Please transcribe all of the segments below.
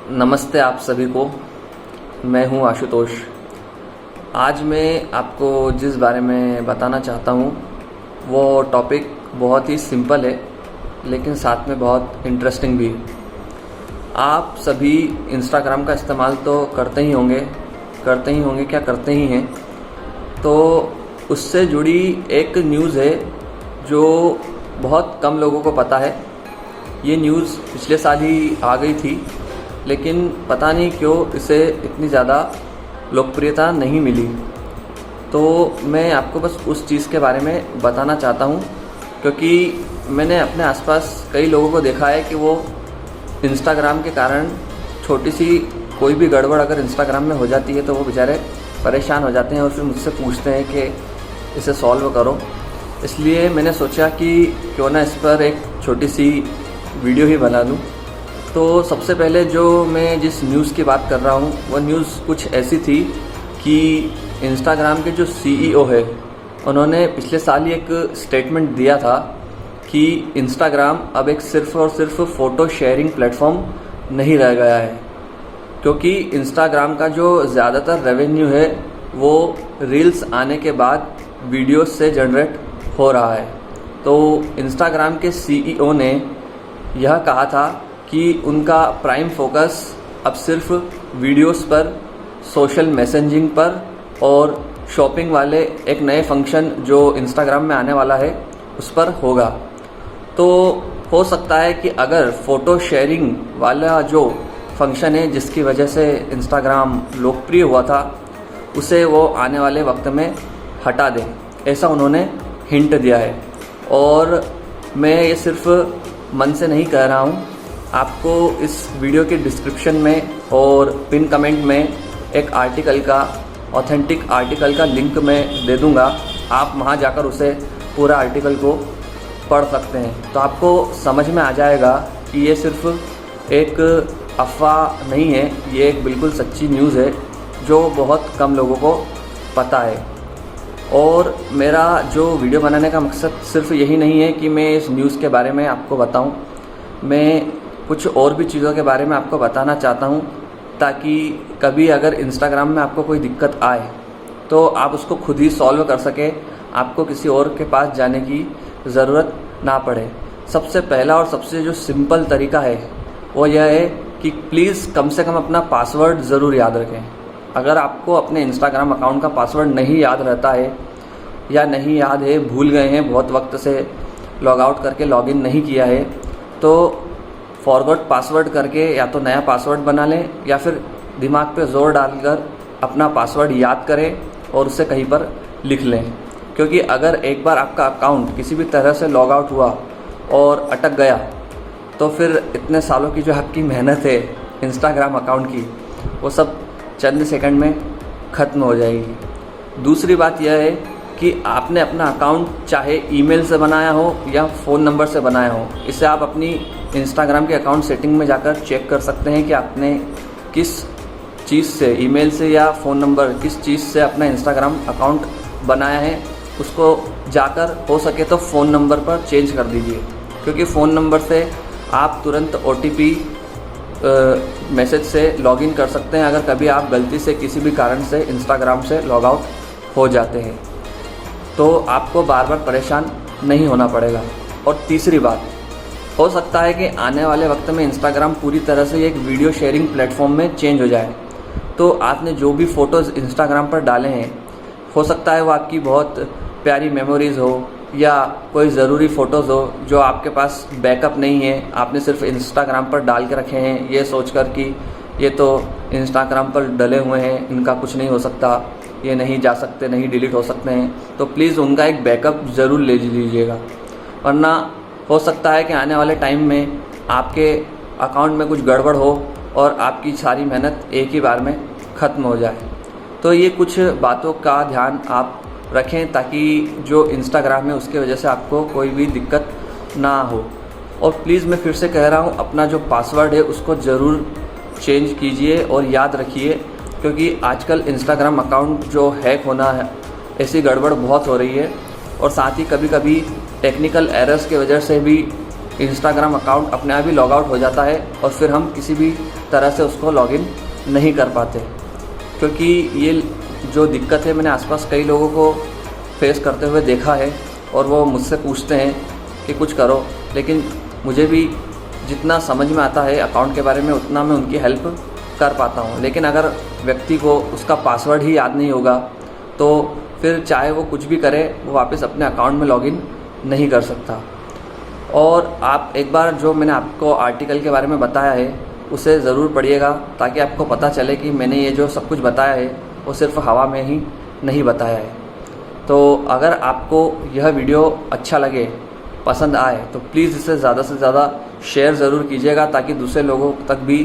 नमस्ते आप सभी को। मैं हूं आशुतोष। आज मैं आपको जिस बारे में बताना चाहता हूं वो टॉपिक बहुत ही सिंपल है, लेकिन साथ में बहुत इंटरेस्टिंग भी है। आप सभी इंस्टाग्राम का इस्तेमाल तो करते ही होंगे, क्या करते ही हैं। तो उससे जुड़ी एक न्यूज़ है जो बहुत कम लोगों को पता है। ये न्यूज़ पिछले साल ही आ गई थी, लेकिन पता नहीं क्यों इसे इतनी ज़्यादा लोकप्रियता नहीं मिली। तो मैं आपको बस उस चीज़ के बारे में बताना चाहता हूँ, क्योंकि मैंने अपने आसपास कई लोगों को देखा है कि वो इंस्टाग्राम के कारण छोटी सी कोई भी गड़बड़ अगर इंस्टाग्राम में हो जाती है तो वो बेचारे परेशान हो जाते हैं और फिर मुझसे पूछते हैं कि इसे सॉल्व करो। इसलिए मैंने सोचा कि क्यों ना इस पर एक छोटी सी वीडियो ही बना दूँ। तो सबसे पहले जो मैं जिस न्यूज़ की बात कर रहा हूँ वो न्यूज़ कुछ ऐसी थी कि इंस्टाग्राम के जो सीईओ है उन्होंने पिछले साल ही एक स्टेटमेंट दिया था कि इंस्टाग्राम अब एक सिर्फ़ और सिर्फ फ़ोटो शेयरिंग प्लेटफॉर्म नहीं रह गया है, क्योंकि इंस्टाग्राम का जो ज़्यादातर रेवेन्यू है वो रील्स आने के बाद वीडियोस से जनरेट हो रहा है। तो इंस्टाग्राम के सीईओ ने यह कहा था कि उनका प्राइम फोकस अब सिर्फ वीडियोस पर, सोशल मैसेजिंग पर और शॉपिंग वाले एक नए फंक्शन जो इंस्टाग्राम में आने वाला है उस पर होगा। तो हो सकता है कि अगर फ़ोटो शेयरिंग वाला जो फंक्शन है जिसकी वजह से इंस्टाग्राम लोकप्रिय हुआ था उसे वो आने वाले वक्त में हटा दें, ऐसा उन्होंने हिंट दिया है। और मैं ये सिर्फ मन से नहीं कह रहा हूँ, आपको इस वीडियो के डिस्क्रिप्शन में और पिन कमेंट में एक आर्टिकल का, ऑथेंटिक आर्टिकल का लिंक मैं दे दूँगा। आप वहाँ जाकर उसे पूरा आर्टिकल को पढ़ सकते हैं, तो आपको समझ में आ जाएगा कि ये सिर्फ एक अफवाह नहीं है, ये एक बिल्कुल सच्ची न्यूज़ है जो बहुत कम लोगों को पता है। और मेरा जो वीडियो बनाने का मकसद सिर्फ यही नहीं है कि मैं इस न्यूज़ के बारे में आपको बताऊं, मैं कुछ और भी चीज़ों के बारे में आपको बताना चाहता हूं, ताकि कभी अगर इंस्टाग्राम में आपको कोई दिक्कत आए तो आप उसको खुद ही सॉल्व कर सके, आपको किसी और के पास जाने की ज़रूरत ना पड़े। सबसे पहला और सबसे जो सिंपल तरीका है वो यह है कि प्लीज़ कम से कम अपना पासवर्ड ज़रूर याद रखें। अगर आपको अपने इंस्टाग्राम अकाउंट का पासवर्ड नहीं याद रहता है या नहीं याद है, भूल गए हैं, बहुत वक्त से लॉग आउट करके लॉगिन नहीं किया है, तो फॉरगॉट पासवर्ड करके या तो नया पासवर्ड बना लें या फिर दिमाग पे ज़ोर डालकर अपना पासवर्ड याद करें और उसे कहीं पर लिख लें। क्योंकि अगर एक बार आपका अकाउंट किसी भी तरह से लॉग आउट हुआ और अटक गया तो फिर इतने सालों की जो आपकी मेहनत है इंस्टाग्राम अकाउंट की, वो सब चंद सेकंड में ख़त्म हो जाएगी। दूसरी बात यह है कि आपने अपना अकाउंट चाहे ईमेल से बनाया हो या फ़ोन नंबर से बनाया हो, इसे आप अपनी इंस्टाग्राम के अकाउंट सेटिंग में जाकर चेक कर सकते हैं कि आपने किस चीज़ से, ईमेल से या फ़ोन नंबर, किस चीज़ से अपना इंस्टाग्राम अकाउंट बनाया है। उसको जाकर हो सके तो फ़ोन नंबर पर चेंज कर दीजिए, क्योंकि फ़ोन नंबर से आप तुरंत OTP मैसेज से लॉगिन कर सकते हैं अगर कभी आप गलती से किसी भी कारण से इंस्टाग्राम से लॉग आउट हो जाते हैं, तो आपको बार बार परेशान नहीं होना पड़ेगा। और तीसरी बात, हो सकता है कि आने वाले वक्त में इंस्टाग्राम पूरी तरह से एक वीडियो शेयरिंग प्लेटफॉर्म में चेंज हो जाए, तो आपने जो भी फ़ोटोज़ इंस्टाग्राम पर डाले हैं, हो सकता है वो आपकी बहुत प्यारी मेमोरीज़ हो या कोई ज़रूरी फ़ोटोज़ हो जो आपके पास बैकअप नहीं है, आपने सिर्फ इंस्टाग्राम पर डाल के रखे हैं ये सोचकर कि ये तो इंस्टाग्राम पर डले हुए हैं, इनका कुछ नहीं हो सकता, ये नहीं जा सकते, नहीं डिलीट हो सकते हैं। तो प्लीज़ उनका एक बैकअप ज़रूर ले लीजिएगा, वरना हो सकता है कि आने वाले टाइम में आपके अकाउंट में कुछ गड़बड़ हो और आपकी सारी मेहनत एक ही बार में ख़त्म हो जाए। तो ये कुछ बातों का ध्यान आप रखें ताकि जो इंस्टाग्राम है उसके वजह से आपको कोई भी दिक्कत ना हो। और प्लीज़ मैं फिर से कह रहा हूँ, अपना जो पासवर्ड है उसको ज़रूर चेंज कीजिए और याद रखिए, क्योंकि आजकल इंस्टाग्राम अकाउंट जो हैक होना है, ऐसी गड़बड़ बहुत हो रही है। और साथ ही कभी कभी टेक्निकल एरर्स की वजह से भी इंस्टाग्राम अकाउंट अपने आप ही लॉग आउट हो जाता है और फिर हम किसी भी तरह से उसको लॉगिन नहीं कर पाते। क्योंकि ये जो दिक्कत है मैंने आसपास कई लोगों को फेस करते हुए देखा है और वो मुझसे पूछते हैं कि कुछ करो, लेकिन मुझे भी जितना समझ में आता है अकाउंट के बारे में उतना मैं उनकी हेल्प कर पाता हूँ। लेकिन अगर व्यक्ति को उसका पासवर्ड ही याद नहीं होगा तो फिर चाहे वो कुछ भी करे वो वापस अपने अकाउंट में लॉगिन नहीं कर सकता। और आप एक बार जो मैंने आपको आर्टिकल के बारे में बताया है उसे ज़रूर पढ़िएगा, ताकि आपको पता चले कि मैंने ये जो सब कुछ बताया है वो सिर्फ हवा में ही नहीं बताया है। तो अगर आपको यह वीडियो अच्छा लगे, पसंद आए, तो प्लीज़ इसे ज़्यादा से ज़्यादा शेयर ज़रूर कीजिएगा, ताकि दूसरे लोगों तक भी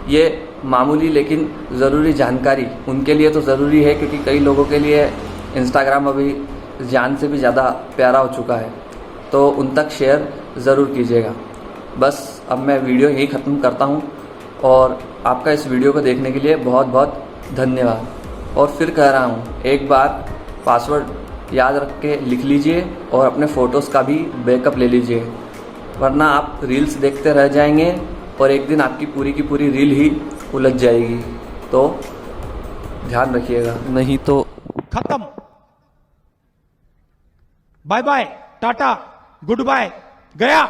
ये मामूली लेकिन ज़रूरी जानकारी, उनके लिए तो ज़रूरी है क्योंकि कई लोगों के लिए इंस्टाग्राम अभी जान से भी ज़्यादा प्यारा हो चुका है, तो उन तक शेयर ज़रूर कीजिएगा। बस अब मैं वीडियो यही ख़त्म करता हूँ और आपका इस वीडियो को देखने के लिए बहुत बहुत धन्यवाद। और फिर कह रहा हूँ, एक बार पासवर्ड याद रख के लिख लीजिए और अपने फ़ोटोज़ का भी बैकअप ले लीजिए, वरना आप रील्स देखते रह जाएंगे और एक दिन आपकी पूरी की पूरी रील ही उलझ जाएगी। तो ध्यान रखिएगा, नहीं तो खत्म। Bye bye, tata, goodbye, गया।